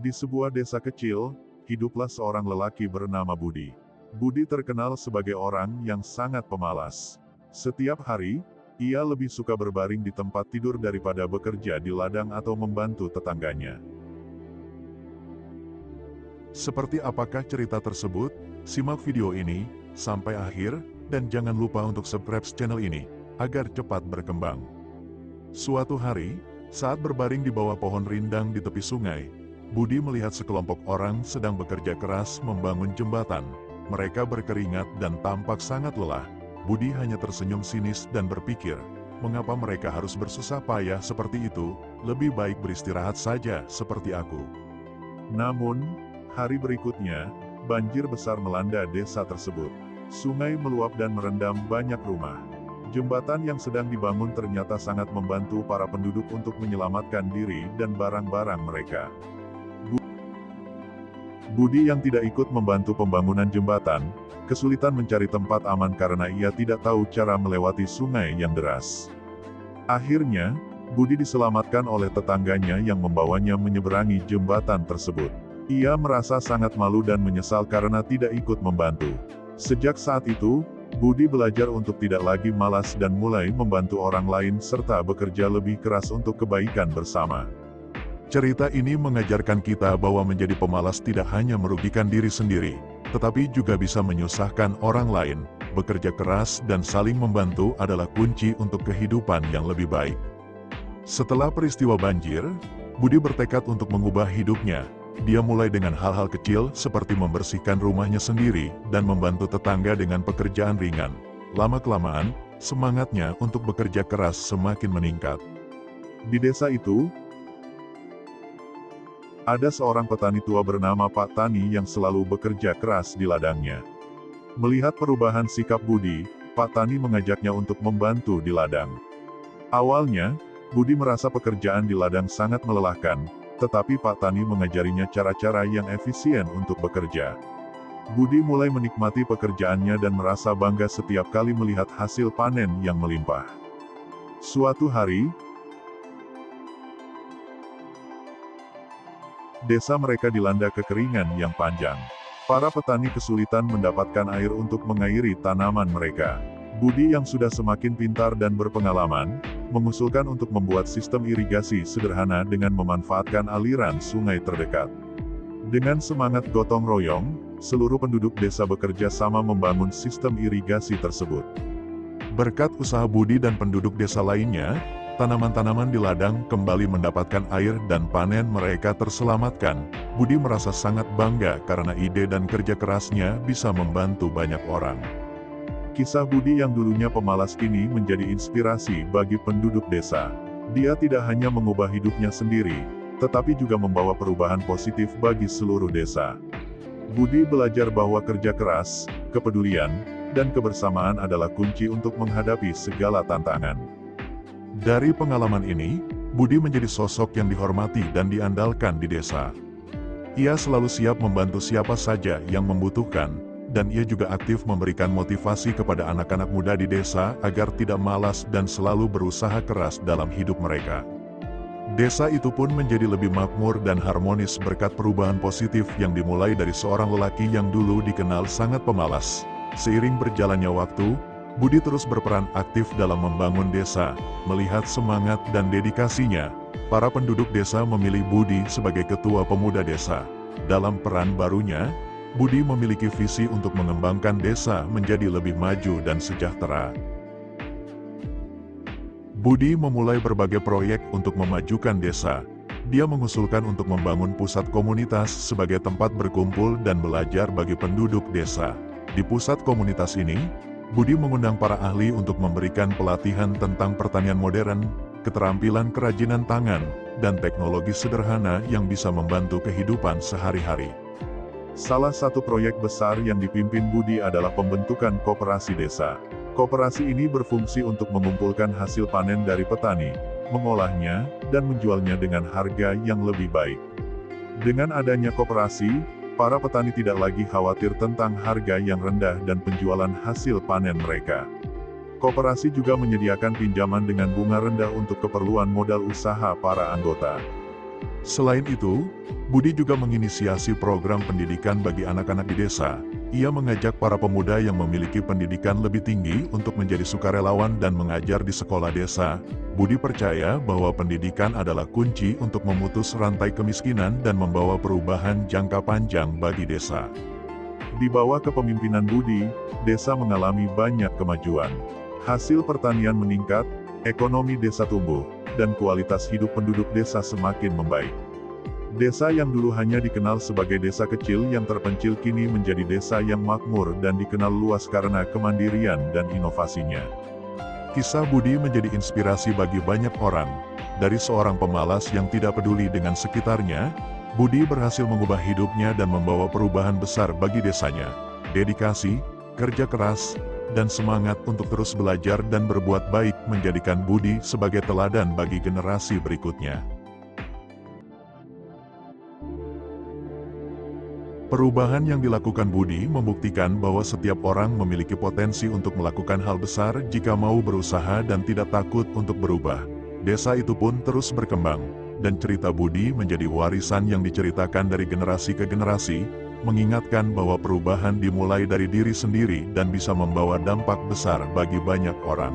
Di sebuah desa kecil, hiduplah seorang lelaki bernama Budi. Budi terkenal sebagai orang yang sangat pemalas. Setiap hari, ia lebih suka berbaring di tempat tidur daripada bekerja di ladang atau membantu tetangganya. Seperti apakah cerita tersebut? Simak video ini sampai akhir, dan jangan lupa untuk subscribe channel ini, agar cepat berkembang. Suatu hari, saat berbaring di bawah pohon rindang di tepi sungai, Budi melihat sekelompok orang sedang bekerja keras membangun jembatan. Mereka berkeringat dan tampak sangat lelah. Budi hanya tersenyum sinis dan berpikir, mengapa mereka harus bersusah payah seperti itu, lebih baik beristirahat saja seperti aku. Namun, hari berikutnya, banjir besar melanda desa tersebut. Sungai meluap dan merendam banyak rumah. Jembatan yang sedang dibangun ternyata sangat membantu para penduduk untuk menyelamatkan diri dan barang-barang mereka. Budi yang tidak ikut membantu pembangunan jembatan, kesulitan mencari tempat aman karena ia tidak tahu cara melewati sungai yang deras. Akhirnya, Budi diselamatkan oleh tetangganya yang membawanya menyeberangi jembatan tersebut. Ia merasa sangat malu dan menyesal karena tidak ikut membantu. Sejak saat itu, Budi belajar untuk tidak lagi malas dan mulai membantu orang lain serta bekerja lebih keras untuk kebaikan bersama. Cerita ini mengajarkan kita bahwa menjadi pemalas tidak hanya merugikan diri sendiri, tetapi juga bisa menyusahkan orang lain. Bekerja keras dan saling membantu adalah kunci untuk kehidupan yang lebih baik. Setelah peristiwa banjir, Budi bertekad untuk mengubah hidupnya. Dia mulai dengan hal-hal kecil seperti membersihkan rumahnya sendiri dan membantu tetangga dengan pekerjaan ringan. Lama-kelamaan, semangatnya untuk bekerja keras semakin meningkat. Di desa itu, ada seorang petani tua bernama Pak Tani yang selalu bekerja keras di ladangnya. Melihat perubahan sikap Budi, Pak Tani mengajaknya untuk membantu di ladang. Awalnya, Budi merasa pekerjaan di ladang sangat melelahkan, tetapi Pak Tani mengajarinya cara-cara yang efisien untuk bekerja. Budi mulai menikmati pekerjaannya dan merasa bangga setiap kali melihat hasil panen yang melimpah. Suatu hari, desa mereka dilanda kekeringan yang panjang. Para petani kesulitan mendapatkan air untuk mengairi tanaman mereka. Budi yang sudah semakin pintar dan berpengalaman, mengusulkan untuk membuat sistem irigasi sederhana dengan memanfaatkan aliran sungai terdekat. Dengan semangat gotong royong, seluruh penduduk desa bekerja sama membangun sistem irigasi tersebut. Berkat usaha Budi dan penduduk desa lainnya, tanaman-tanaman di ladang kembali mendapatkan air dan panen mereka terselamatkan. Budi merasa sangat bangga karena ide dan kerja kerasnya bisa membantu banyak orang. Kisah Budi yang dulunya pemalas kini menjadi inspirasi bagi penduduk desa. Dia tidak hanya mengubah hidupnya sendiri, tetapi juga membawa perubahan positif bagi seluruh desa. Budi belajar bahwa kerja keras, kepedulian, dan kebersamaan adalah kunci untuk menghadapi segala tantangan. Dari pengalaman ini, Budi menjadi sosok yang dihormati dan diandalkan di desa. Ia selalu siap membantu siapa saja yang membutuhkan, dan ia juga aktif memberikan motivasi kepada anak-anak muda di desa agar tidak malas dan selalu berusaha keras dalam hidup mereka. Desa itu pun menjadi lebih makmur dan harmonis berkat perubahan positif yang dimulai dari seorang lelaki yang dulu dikenal sangat pemalas. Seiring berjalannya waktu, Budi terus berperan aktif dalam membangun desa. Melihat semangat dan dedikasinya, para penduduk desa memilih Budi sebagai ketua pemuda desa. Dalam peran barunya, Budi memiliki visi untuk mengembangkan desa menjadi lebih maju dan sejahtera. Budi memulai berbagai proyek untuk memajukan desa. Dia mengusulkan untuk membangun pusat komunitas sebagai tempat berkumpul dan belajar bagi penduduk desa. Di pusat komunitas ini, Budi mengundang para ahli untuk memberikan pelatihan tentang pertanian modern, keterampilan kerajinan tangan, dan teknologi sederhana yang bisa membantu kehidupan sehari-hari. Salah satu proyek besar yang dipimpin Budi adalah pembentukan koperasi desa. Koperasi ini berfungsi untuk mengumpulkan hasil panen dari petani, mengolahnya, dan menjualnya dengan harga yang lebih baik. Dengan adanya koperasi, para petani tidak lagi khawatir tentang harga yang rendah dan penjualan hasil panen mereka. Koperasi juga menyediakan pinjaman dengan bunga rendah untuk keperluan modal usaha para anggota. Selain itu, Budi juga menginisiasi program pendidikan bagi anak-anak di desa. Ia mengajak para pemuda yang memiliki pendidikan lebih tinggi untuk menjadi sukarelawan dan mengajar di sekolah desa. Budi percaya bahwa pendidikan adalah kunci untuk memutus rantai kemiskinan dan membawa perubahan jangka panjang bagi desa. Di bawah kepemimpinan Budi, desa mengalami banyak kemajuan. Hasil pertanian meningkat, ekonomi desa tumbuh, dan kualitas hidup penduduk desa semakin membaik. Desa yang dulu hanya dikenal sebagai desa kecil yang terpencil kini menjadi desa yang makmur dan dikenal luas karena kemandirian dan inovasinya. Kisah Budi menjadi inspirasi bagi banyak orang. Dari seorang pemalas yang tidak peduli dengan sekitarnya, Budi berhasil mengubah hidupnya dan membawa perubahan besar bagi desanya. Dedikasi, kerja keras, dan semangat untuk terus belajar dan berbuat baik menjadikan Budi sebagai teladan bagi generasi berikutnya. Perubahan yang dilakukan Budi membuktikan bahwa setiap orang memiliki potensi untuk melakukan hal besar jika mau berusaha dan tidak takut untuk berubah. Desa itu pun terus berkembang, dan cerita Budi menjadi warisan yang diceritakan dari generasi ke generasi, mengingatkan bahwa perubahan dimulai dari diri sendiri dan bisa membawa dampak besar bagi banyak orang.